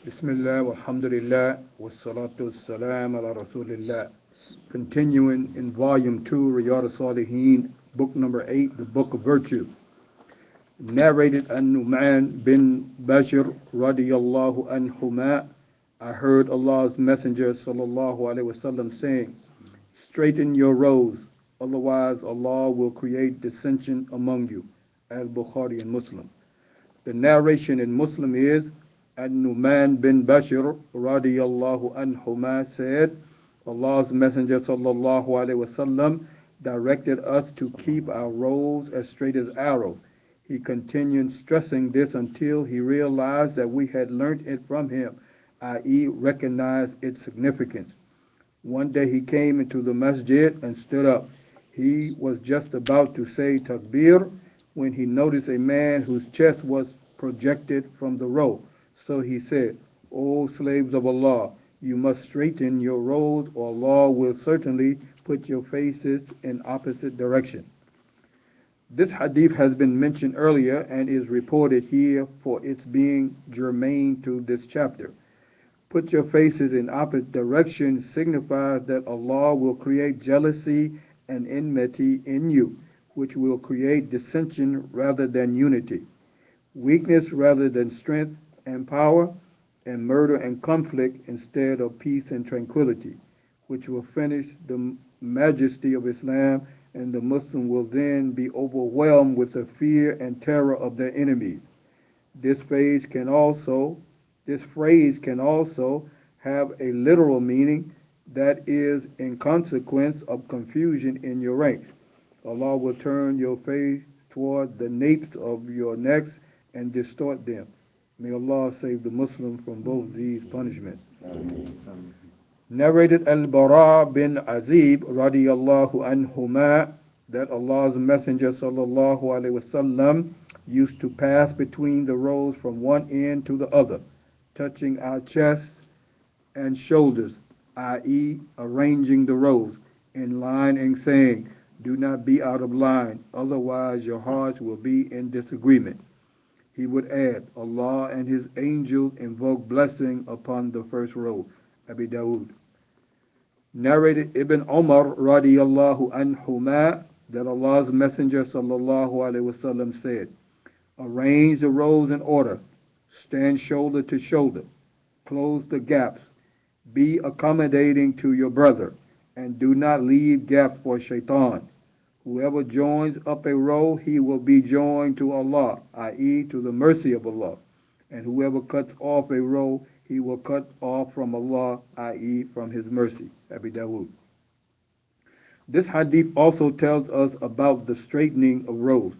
Bismillah, walhamdulillah, wassalatu wassalam ala rasulillah. Continuing in volume 2, Riyad al-Salihin, book number 8, the book of virtue. Narrated an Nu'man bin Bashir radiyallahu anhuma. I heard Allah's Messenger sallallahu alaihi wasallam saying, straighten your rows, otherwise Allah will create dissension among you. Al-Bukhari and Muslim. The narration in Muslim is An-Nu'man bin Bashir radiyallahu anhuma said, Allah's Messenger sallallahu alaihi wasallam directed us to keep our rows as straight as arrows. He continued stressing this until he realized that we had learnt it from him, i.e., recognized its significance. One day he came into the masjid and stood up. He was just about to say takbir when he noticed a man whose chest was projected from the row. So he said, O slaves of Allah, you must straighten your rows or Allah will certainly put your faces in opposite direction. This hadith has been mentioned earlier and is reported here for its being germane to this chapter. Put your faces in opposite direction signifies that Allah will create jealousy and enmity in you, which will create dissension rather than unity, weakness rather than strength and power, and murder and conflict instead of peace and tranquility, which will finish the majesty of Islam, and the Muslim will then be overwhelmed with the fear and terror of their enemies. This phrase can also have a literal meaning, that is, in consequence of confusion in your ranks. Allah will turn your face toward the napes of your necks and distort them. May Allah save the Muslim from both these punishments. Narrated Al-Bara bin Azib radiyallahu anhuma that Allah's Messenger sallallahu alaihi wasallam used to pass between the rows from one end to the other, touching our chests and shoulders, i.e., arranging the rows in line and saying, do not be out of line, otherwise your hearts will be in disagreement. He would add, Allah and His angels invoke blessing upon the first row. Abi Dawood. Narrated Ibn Umar radiyallahu anhuma that Allah's Messenger sallallahu alaihi wasallam said, arrange the rows in order, stand shoulder to shoulder, close the gaps, be accommodating to your brother, and do not leave gaps for shaitan. Whoever joins up a row, he will be joined to Allah, i.e., to the mercy of Allah. And whoever cuts off a row, he will cut off from Allah, i.e., from His mercy. Abi Dawood. This hadith also tells us about the straightening of rows.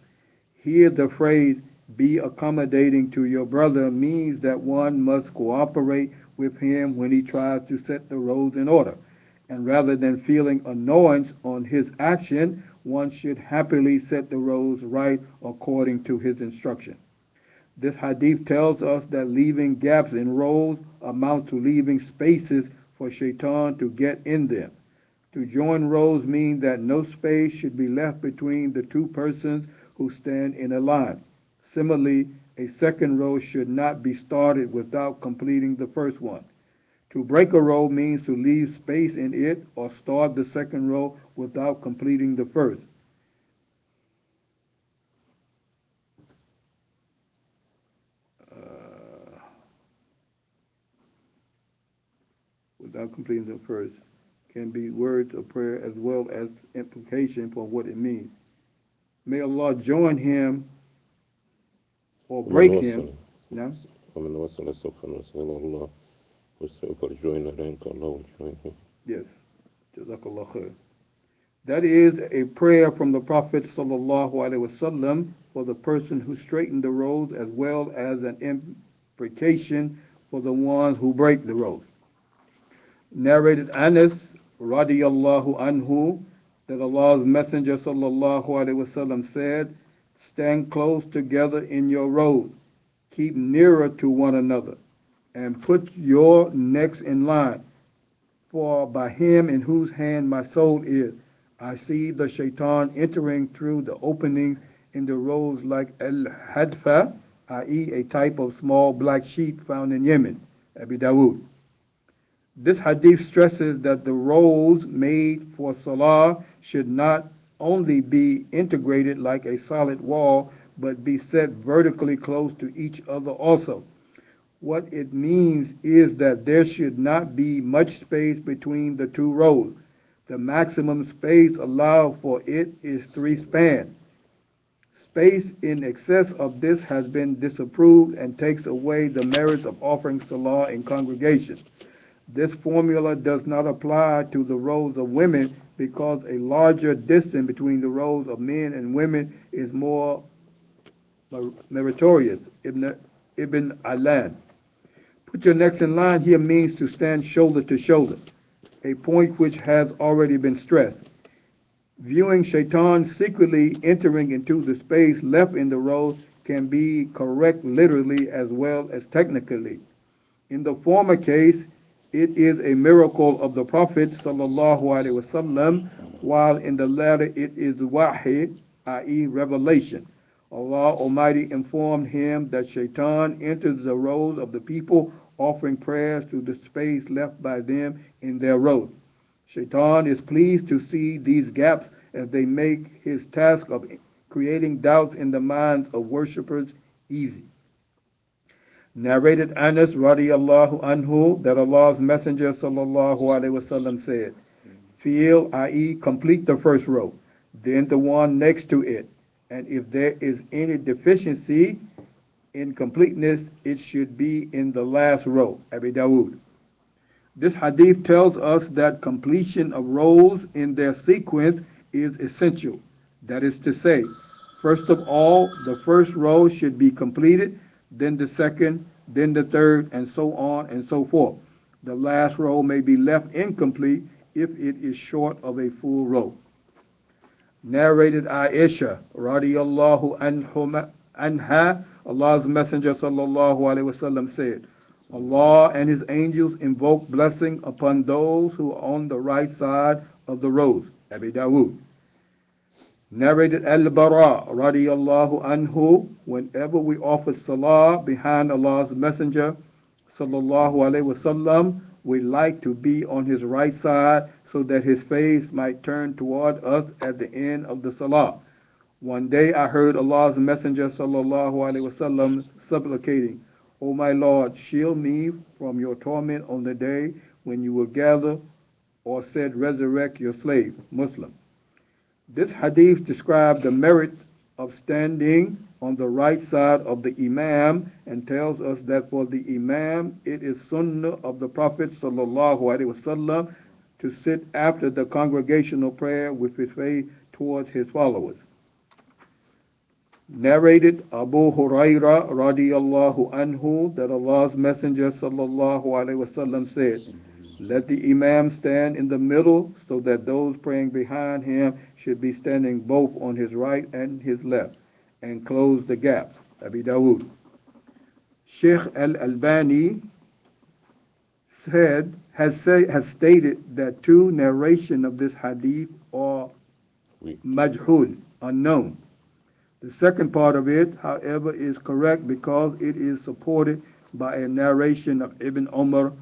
Here the phrase, be accommodating to your brother, means that one must cooperate with him when he tries to set the rows in order. And rather than feeling annoyance on his action, one should happily set the rows right according to his instruction. This hadith tells us that leaving gaps in rows amounts to leaving spaces for shaitan to get in them. To join rows means that no space should be left between the two persons who stand in a line. Similarly, a second row should not be started without completing the first one. To break a row means to leave space in it or start the second row without completing the first. Without completing the first can be words of prayer as well as implication for what it means. May Allah join him or break him. Now, ومن وصل سوف نسأل الله واستغفر join rank Allah will join him. yes. Jazakallah khair. That is a prayer from the Prophet sallallahu alaihi wasallam for the person who straightened the rows, as well as an imprecation for the ones who break the rows. Narrated Anas radiyallahu anhu that Allah's Messenger sallallahu alaihi wasallam said, stand close together in your rows, keep nearer to one another, and put your necks in line. For by him in whose hand my soul is, I see the shaitan entering through the openings in the rows like al-hadfa, i.e., a type of small black sheep found in Yemen. Abi Dawood. This hadith stresses that the rows made for salah should not only be integrated like a solid wall, but be set vertically close to each other also. What it means is that there should not be much space between the two rows. The maximum space allowed for it is 3 span. Space in excess of this has been disapproved and takes away the merits of offering salah in congregation. This formula does not apply to the rows of women because a larger distance between the rows of men and women is more meritorious. Ibn Alan. Put your necks in line here means to stand shoulder to shoulder, a point which has already been stressed. Viewing shaitan secretly entering into the space left in the row can be correct literally as well as technically. In the former case, it is a miracle of the Prophet sallallahu alaihi wasallam, while in the latter it is wahy, i.e. revelation. Allah Almighty informed him that shaitan enters the rows of the people offering prayers through the space left by them in their rows. Shaitan is pleased to see these gaps as they make his task of creating doubts in the minds of worshippers easy. Narrated Anas radiallahu anhu that Allah's Messenger sallallahu alaihi wasallam said, "Fill, i.e., complete the first row, then the one next to it, and if there is any deficiency in completeness, it should be in the last row." Abi Dawood. This hadith tells us that completion of rows in their sequence is essential. That is to say, first of all, the first row should be completed, then the second, then the third, and so on and so forth. The last row may be left incomplete if it is short of a full row. Narrated Aisha radiyallahu anha, Allah's Messenger sallallahu alaihi wasallam said, Allah and his angels invoke blessing upon those who are on the right side of the rows. Abi Dawood. Narrated Al-Bara radiyallahu anhu, whenever we offer salah behind Allah's Messenger sallallahu alaihi wasallam, we like to be on his right side so that his face might turn toward us at the end of the salah. One day I heard Allah's Messenger sallallahu alaihi wasallam supplicating, "O my Lord, shield me from your torment on the day when you will gather," or said, "resurrect your slave." Muslim. This hadith describes the merit of standing on the right side of the Imam and tells us that for the Imam it is sunnah of the Prophet sallallahu alaihi wasallam to sit after the congregational prayer with his face towards his followers. Narrated Abu Huraira radiyallahu anhu that Allah's Messenger sallallahu alaihi wasallam said, "Let the Imam stand in the middle so that those praying behind him should be standing both on his right and his left, and close the gaps." Abi Dawood. Sheikh Al-Albani has stated that two narrations of this hadith are majhul, unknown. The second part of it, however, is correct because it is supported by a narration of Ibn Umar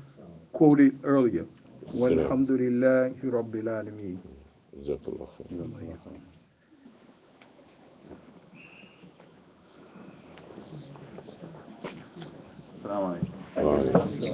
quoted earlier. Walhamdulillahi Rabbil Alameen. Jazakallah khair. Assalamu alaikum. Wa alaikum.